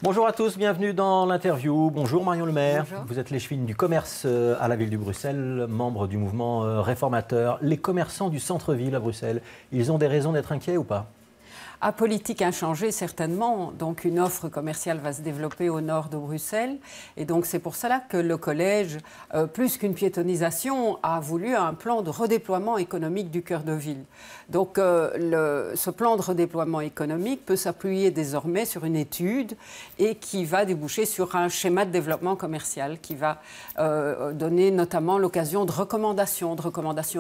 Bonjour à tous, bienvenue dans l'interview. Bonjour Marion Le Maire. Bonjour. Vous êtes l'échevine du commerce à la ville de Bruxelles, membre du mouvement réformateur. Les commerçants du centre-ville à Bruxelles, ils ont des raisons d'être inquiets ou pas ? À politique inchangée, certainement. Donc, une offre commerciale va se développer au nord de Bruxelles. Et donc, c'est pour cela que le collège, plus qu'une piétonisation, a voulu un plan de redéploiement économique du cœur de ville. Donc, ce plan de redéploiement économique peut s'appuyer désormais sur une étude et qui va déboucher sur un schéma de développement commercial qui va donner notamment l'occasion de recommandations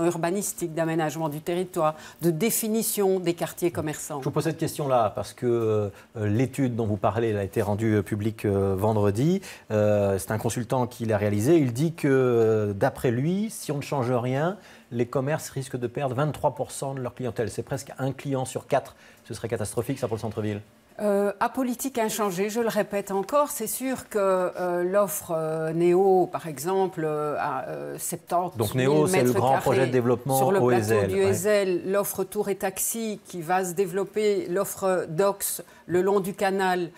urbanistiques, d'aménagement du territoire, de définition des quartiers commerçants. Je vous pose cette question-là parce que l'étude dont vous parlez elle a été rendue publique vendredi. C'est un consultant qui l'a réalisé. Il dit que, d'après lui, si on ne change rien, les commerces risquent de perdre 23% de leur clientèle. C'est presque un client sur 4. Ce serait catastrophique, ça, pour le centre-ville. À politique inchangée, je le répète encore, c'est sûr que l'offre Néo, par exemple, à 70 Donc 000 Néo, c'est le grand mètres projet de carrés développement sur le au plateau Ezel, du Ezel, l'offre Tour et Taxi qui va se développer, l'offre Dox le long du canal,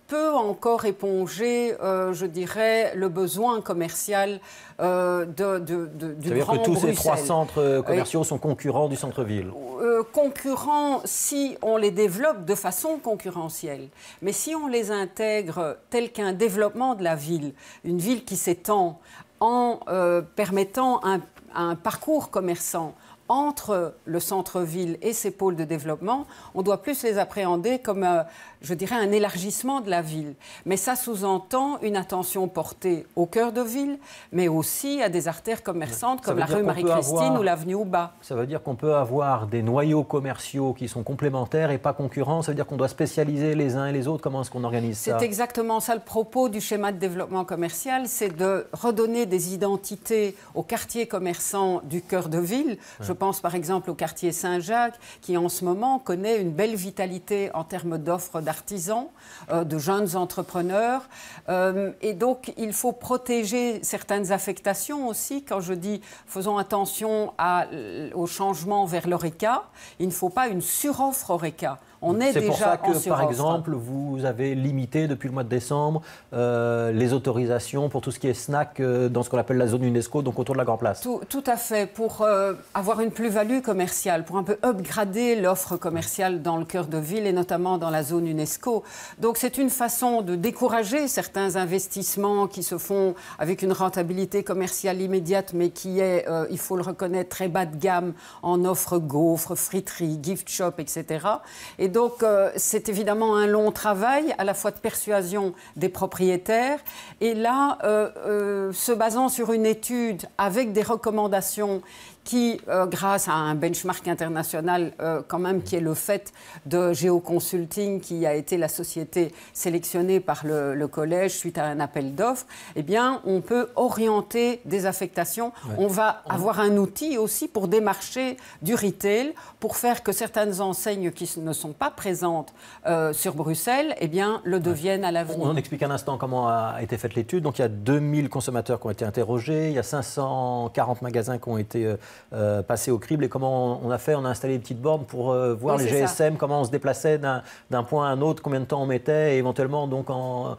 peut encore éponger, je dirais, le besoin commercial du Grand Bruxelles. C'est-à-dire que tous ces trois centres commerciaux sont concurrents du centre-ville. Concurrents si on les développe de façon concurrentielle. Mais si on les intègre tel qu'un développement de la ville, une ville qui s'étend en permettant un parcours commerçant entre le centre-ville et ses pôles de développement, on doit plus les appréhender comme, je dirais, un élargissement de la ville. Mais ça sous-entend une attention portée au cœur de ville, mais aussi à des artères commerçantes comme la rue Marie-Christine ou l'avenue Ouba. Ça veut dire qu'on peut avoir des noyaux commerciaux qui sont complémentaires et pas concurrents. Ça veut dire qu'on doit spécialiser les uns et les autres. Comment est-ce qu'on organise ça ? C'est exactement ça le propos du schéma de développement commercial, c'est de redonner des identités aux quartiers commerçants du cœur de ville. Je pense par exemple au quartier Saint-Jacques, qui en ce moment connaît une belle vitalité en termes d'offres d'artisans, de jeunes entrepreneurs. Et donc, il faut protéger certaines affectations aussi. Quand je dis faisons attention au changement vers l'ORECA, il ne faut pas une suroffre ORECA. C'est pour ça que, par exemple, vous avez limité depuis le mois de décembre les autorisations pour tout ce qui est snack dans ce qu'on appelle la zone UNESCO, donc autour de la Grande Place. Tout à fait, pour avoir une plus-value commerciale, pour un peu upgrader l'offre commerciale dans le cœur de ville et notamment dans la zone UNESCO. Donc c'est une façon de décourager certains investissements qui se font avec une rentabilité commerciale immédiate, mais qui est, il faut le reconnaître, très bas de gamme en offre gaufres, friteries, gift shop, etc. Et donc, c'est évidemment un long travail, à la fois de persuasion des propriétaires. Et là, se basant sur une étude avec des recommandations qui, grâce à un benchmark international, quand même, qui est le fait de Géoconsulting, qui a été la société sélectionnée par le collège suite à un appel d'offres, eh bien, on peut orienter des affectations. Ouais. On va avoir un outil aussi pour démarcher du retail, pour faire que certaines enseignes qui ne sont pas présentes sur Bruxelles, eh bien, le deviennent à l'avenir. On explique un instant comment a été faite l'étude. Donc, il y a 2000 consommateurs qui ont été interrogés, il y a 540 magasins qui ont été passé au crible. Et comment on a fait? On a installé des petites bornes pour voir les GSM, comment on se déplaçait d'un point à un autre, combien de temps on mettait, et éventuellement donc en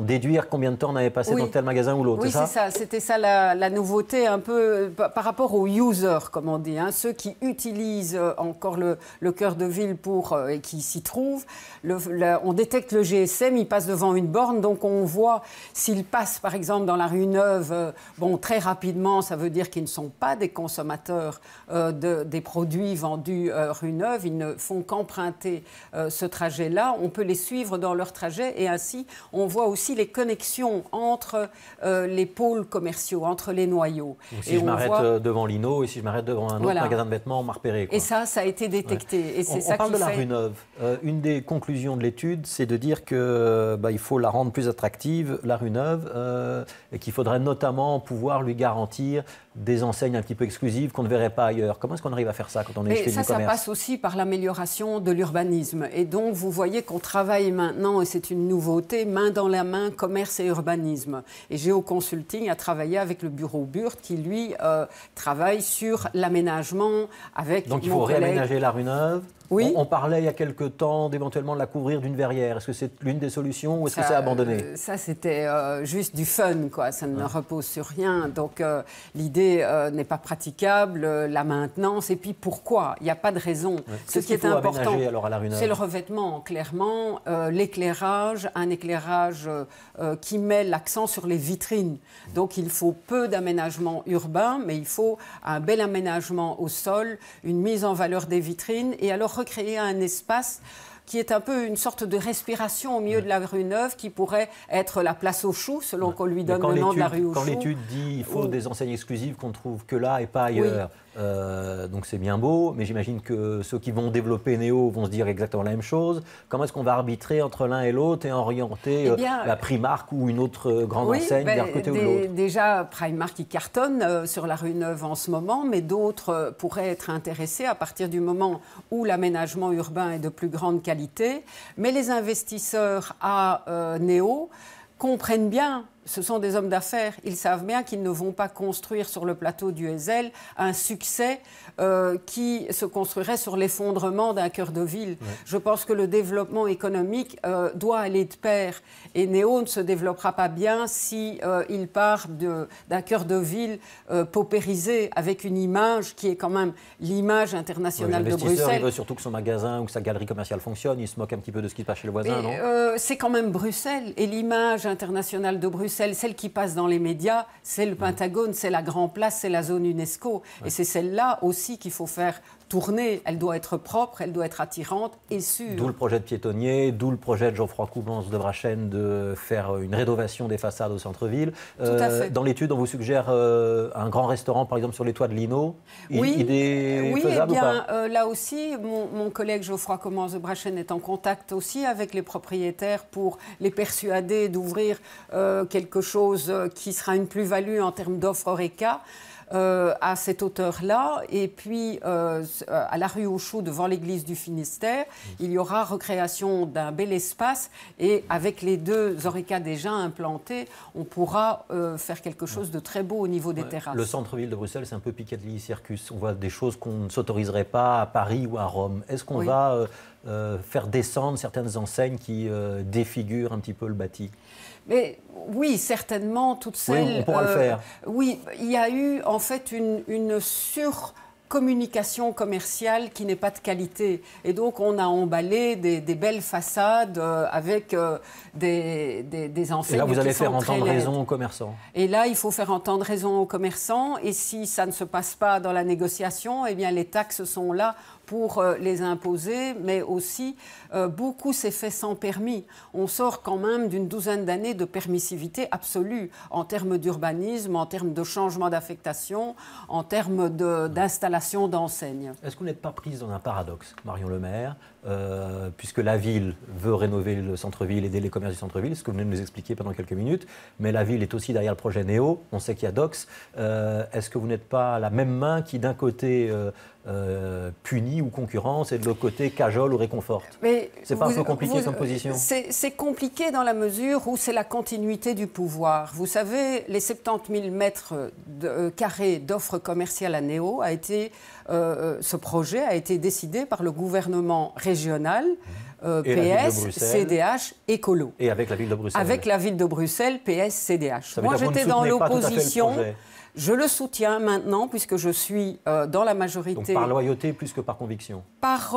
déduire combien de temps on avait passé dans tel magasin ou l'autre. Oui, c'est ça. C'était ça la nouveauté un peu par rapport aux users, comme on dit, ceux qui utilisent encore le cœur de ville et qui s'y trouvent. On détecte le GSM, il passe devant une borne, donc on voit s'il passe par exemple dans la rue Neuve, très rapidement, ça veut dire qu'ils ne sont pas des consommateurs des produits vendus rue Neuve, ils ne font qu'emprunter ce trajet-là. On peut les suivre dans leur trajet et ainsi on voit aussi les connexions entre les pôles commerciaux, entre les noyaux. Donc, si je m'arrête devant Lino et si je m'arrête devant un autre magasin de vêtements, on m'a repéré. Et ça a été détecté. Ouais. Et on parle de la rue Neuve. Une des conclusions de l'étude, c'est de dire qu'il faut la rendre plus attractive, la rue Neuve, et qu'il faudrait notamment pouvoir lui garantir des enseignes un petit peu exclusives qu'on ne verrait pas ailleurs. Comment est-ce qu'on arrive à faire ça quand on est chez du commerce? Ça passe aussi par l'amélioration de l'urbanisme. Et donc, vous voyez qu'on travaille maintenant, et c'est une nouveauté, main dans la main, commerce et urbanisme. Et Géoconsulting a travaillé avec le bureau Burt qui, lui, travaille sur l'aménagement avec... Donc, il faut réaménager la rue Neuve. Oui. On parlait il y a quelque temps d'éventuellement la couvrir d'une verrière. Est-ce que c'est l'une des solutions ou est-ce que c'est abandonné? Ça, c'était juste du fun, quoi. Ça ne repose sur rien. Donc, l'idée n'est pas praticable, la maintenance. Et puis, pourquoi? Il n'y a pas de raison. Ce qui est important, alors, à la rue Neuve, c'est le revêtement, clairement. L'éclairage, un éclairage qui met l'accent sur les vitrines. Donc, il faut peu d'aménagement urbain, mais il faut un bel aménagement au sol, une mise en valeur des vitrines et alors recréer un espace qui est un peu une sorte de respiration au milieu de la rue Neuve, qui pourrait être la place aux choux, selon qu'on lui donne le nom de la rue aux choux. Quand l'étude dit qu'il faut des enseignes exclusives qu'on ne trouve que là et pas ailleurs, donc c'est bien beau, mais j'imagine que ceux qui vont développer Néo vont se dire exactement la même chose. Comment est-ce qu'on va arbitrer entre l'un et l'autre et orienter la Primark ou une autre grande enseigne d'un côté ou de l'autre? Déjà, Primark qui cartonne sur la rue Neuve en ce moment, mais d'autres pourraient être intéressés à partir du moment où l'aménagement urbain est de plus grande qualité. Mais les investisseurs à Néo comprennent bien, ce sont des hommes d'affaires, ils savent bien qu'ils ne vont pas construire sur le plateau du Heysel un succès qui se construirait sur l'effondrement d'un cœur de ville. Je pense que le développement économique doit aller de pair. Et Néo ne se développera pas bien si il part d'un cœur de ville paupérisé, avec une image qui est quand même l'image internationale de Bruxelles. L'investisseur, il veut surtout que son magasin ou que sa galerie commerciale fonctionne. Il se moque un petit peu de ce qui se passe chez le voisin, non? C'est quand même Bruxelles. Et l'image internationale de Bruxelles, celle qui passe dans les médias, c'est le Pentagone, c'est la Grand Place, c'est la zone UNESCO. Et c'est celle-là aussi qu'il faut faire tourner. Elle doit être propre, elle doit être attirante et sûre. D'où le projet de piétonnier, d'où le projet de Geoffroy Coumans de Brachen de faire une rénovation des façades au centre-ville. Tout à fait. Dans l'étude, on vous suggère un grand restaurant, par exemple, sur les toits de Lino. Idée faisable ou pas? Là aussi, mon collègue Geoffroy Coumans de Brachen est en contact aussi avec les propriétaires pour les persuader d'ouvrir quelque chose qui sera une plus-value en termes d'offres Horeca. À cette hauteur-là. Et puis, à la rue aux Choux, devant l'église du Finistère, il y aura recréation d'un bel espace. Et avec les deux Horeca déjà implantés, on pourra faire quelque chose de très beau au niveau des terrasses. Le centre-ville de Bruxelles, c'est un peu Piccadilly Circus. On voit des choses qu'on ne s'autoriserait pas à Paris ou à Rome. Est-ce qu'on va faire descendre certaines enseignes qui défigurent un petit peu le bâti? Mais oui, certainement, toutes celles... Oui, on pourra le faire. Oui, il y a eu en fait une surcommunication commerciale qui n'est pas de qualité. Et donc, on a emballé des belles façades avec des enseignes. Et là, vous allez faire entendre raison aux commerçants. Et là, il faut faire entendre raison aux commerçants. Et si ça ne se passe pas dans la négociation, eh bien, les taxes sont là pour les imposer, mais aussi beaucoup s'est fait sans permis. On sort quand même d'une douzaine d'années de permissivité absolue en termes d'urbanisme, en termes de changement d'affectation, en termes d'installation d'enseignes. Est-ce que vous n'êtes pas prise dans un paradoxe, Marion Le Maire, puisque la ville veut rénover le centre-ville, aider les commerces du centre-ville, ce que vous venez de nous expliquer pendant quelques minutes, mais la ville est aussi derrière le projet Néo, on sait qu'il y a Dox. Est-ce que vous n'êtes pas la même main qui, d'un côté, punit ou concurrence et de l'autre côté cajole ou réconforte? C'est pas un peu compliqué comme position? C'est compliqué dans la mesure où c'est la continuité du pouvoir. Vous savez, les 70 000 mètres carrés d'offres commerciales à Néo ce projet a été décidé par le gouvernement régional, PS, CDH, Écolo. Et avec la ville de Bruxelles. Avec la ville de Bruxelles, PS, CDH. Moi, j'étais dans l'opposition. Je le soutiens maintenant, puisque je suis dans la majorité. Donc par loyauté plus que par conviction? Par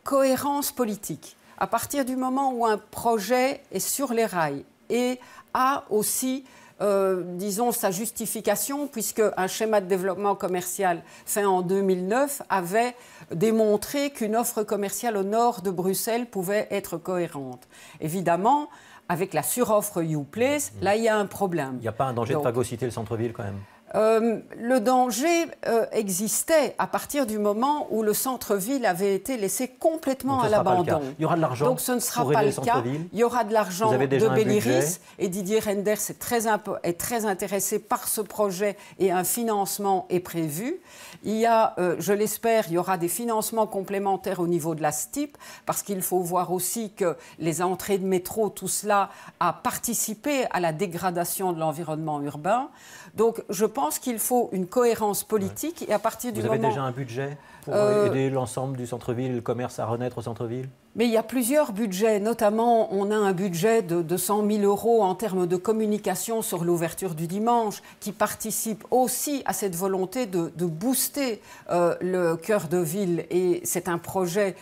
cohérence politique. À partir du moment où un projet est sur les rails et a aussi, disons, sa justification, puisque un schéma de développement commercial fait en 2009 avait démontré qu'une offre commerciale au nord de Bruxelles pouvait être cohérente. Évidemment, avec la suroffre YouPlace, là, il y a un problème. Il n'y a pas un danger de phagocyter le centre-ville quand même? Le danger existait à partir du moment où le centre-ville avait été laissé complètement à l'abandon. Il y aura de l'argent. Donc ce ne sera pas le cas. Il y aura de l'argent de Belliris et Didier Renders est très intéressé par ce projet et un financement est prévu. Il y a, je l'espère, il y aura des financements complémentaires au niveau de la STIP parce qu'il faut voir aussi que les entrées de métro, tout cela a participé à la dégradation de l'environnement urbain. Donc je pense qu'il faut une cohérence politique et à partir du moment... Vous avez déjà un budget pour aider l'ensemble du centre-ville, le commerce à renaître au centre-ville? Mais il y a plusieurs budgets, notamment on a un budget de 100 000 € en termes de communication sur l'ouverture du dimanche, qui participe aussi à cette volonté de booster le cœur de ville. Et c'est un projet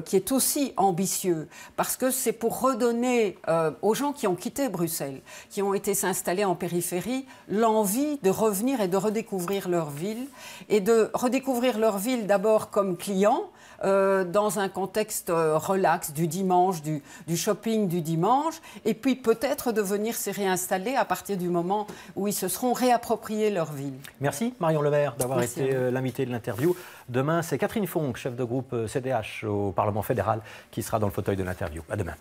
qui est aussi ambitieux, parce que c'est pour redonner aux gens qui ont quitté Bruxelles, qui ont été s'installer en périphérie, l'envie de revenir et de redécouvrir leur ville, et de redécouvrir leur ville d'abord comme clients, dans un contexte relax du dimanche, du shopping du dimanche, et puis peut-être de venir s'y réinstaller à partir du moment où ils se seront réappropriés leur ville. Merci Marion Lemaire d'avoir été l'invitée de l'interview. Demain, c'est Catherine Fonck, chef de groupe CDH au Parlement fédéral, qui sera dans le fauteuil de l'interview. À demain.